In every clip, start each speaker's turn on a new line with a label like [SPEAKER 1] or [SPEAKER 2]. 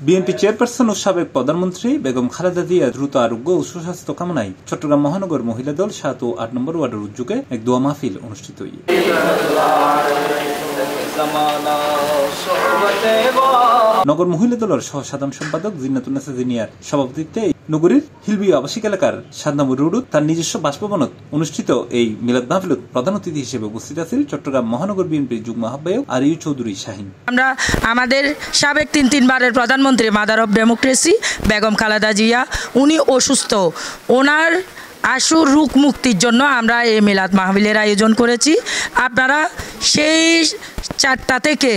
[SPEAKER 1] BNP chairperson ও সাবেক প্রধানমন্ত্রী বেগম খালেদা জিয়ার দ্রুত আরোগ্য ও সুস্বাস্থ্য কামনায় চট্টগ্রাম মহানগর মহিলা দল 7 ও 8 নম্বর ওয়ার্ডের উদ্যোগে এক দোয়া মাহফিল অনুষ্ঠিত হয়। নগর মহিলা দলের সহ সাধারণ সম্পাদক জিন্নাতুন্নেসা জিনিয়ার সভাপতিত্বে নগরীর হিলবি আবাসিক এলাকার 7 নম্বর রোডত তার নিজস্ব বাসভবনত অনুষ্ঠিত এই মিলাদ মাহফিলত প্রধান অতিথি হিসেবে উপস্থিত আছেন চট্টগ্রাম মহানগর বিএনপির যুগ্ম আহ্বায়ক আরিউ চৌধুরী শাহিন।
[SPEAKER 2] আমরা আমাদের সাবেক তিনবারের প্রধানমন্ত্রী mother of democracy Begum Khaleda Zia, উনি অসুস্থ, ওনার আশু রোগ মুক্তির জন্য আমরা এই মিলাদ মাহফিলের আয়োজন করেছি। আপনারা সেই 4টা থেকে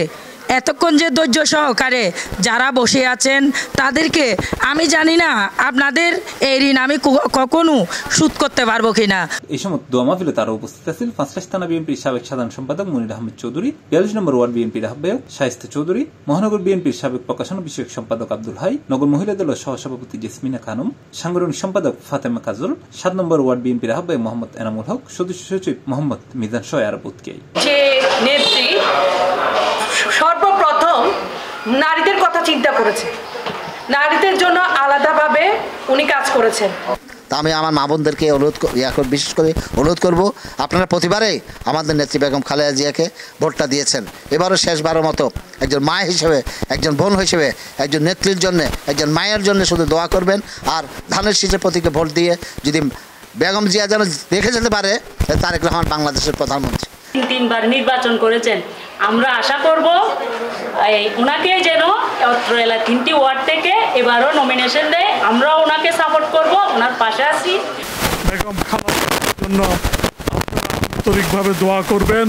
[SPEAKER 2] এতক্ষণ যে ধৈর্য সহকারে যারা বসে আছেন তাদেরকে আমি জানি না আপনাদের এই ঋণ আমি কখনো শোধ করতে পারবো কিনা।
[SPEAKER 1] এই সময় দোয়া মাহফিলে তারা উপস্থিত আছেন পাঁচলাশ থানা বিএনপির সাবেক সাধারণ সম্পাদক মনির আহমেদ চৌধুরী, 42 নম্বর ওয়ার্ড বিএনপির আহ্বায়ক শায়েস্তা চৌধুরী, মহানগর বিএনপির সাবেক প্রকাশনা বিষয়ক সম্পাদক আব্দুল হাই, নগর মহিলা দলের সহসভাপতি জেসমিনা খানম, সাংগঠনিক সম্পাদক ফাতেমা কাজল, 7 নম্বর ওয়ার্ড বিএনপির আহ্বায়ক মোহাম্মদ এনামুল হক, সদস্য সচিব মোহাম্মদ মিজান সহ আরো প্রত্যেক
[SPEAKER 3] যে নেত্রী সর্বপ্রথম নারীদের কথা চিন্তা করেছে, নারীদের জন্য আলাদাভাবে উনি কাজ করেছেন।
[SPEAKER 4] তা আমি আমার মা বোনদেরকে বিশেষ করে অনুরোধ করব, আপনারা প্রতিবারে আমাদের নেত্রী বেগম খালেদা জিয়াকে ভোটটা দিয়েছেন, এবারও শেষবারের মতো একজন মা হিসেবে, একজন বোন হিসেবে, একজন নেত্রীর জন্য, একজন মায়ের জন্য শুধু দোয়া করবেন। আর ধানের শীষের প্রতীকে ভোট দিয়ে যদি বেগম জিয়া যেন দেখে যেতে পারে তারেক রহমান বাংলাদেশের প্রধানমন্ত্রী।
[SPEAKER 5] 3বার নির্বাচন করেছেন, আমরা আশা করব ওনাকে যেন অত্র এলাকা 3টি ওয়ার্ড থেকে এবারও নমিনেশন দেয়, আমরাও ওনাকে সাপোর্ট করব, ওনার পাশে আছি।
[SPEAKER 6] বেগম খালেদার জন্য আপনারা আন্তরিকভাবে দোয়া করবেন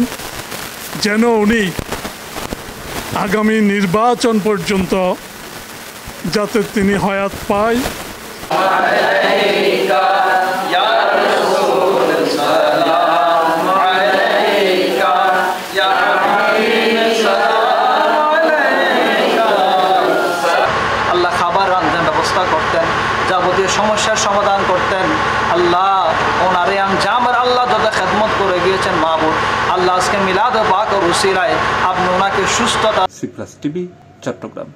[SPEAKER 6] যেন উনি আগামী নির্বাচন পর্যন্ত যাতে তিনি হায়াত পায়।
[SPEAKER 7] করতেন, যাবতীয় সমস্যার সমাধান করতেন। আল্লাহ ওনারে জামার আল্লাহ যত খেদমত করে গিয়েছেন মাহবুব আল্লাহ, আজকে মিলাদ পাক ও উসিলায় আপনি ওনাকে সুস্থতা।
[SPEAKER 1] C plus TV, Chittagong.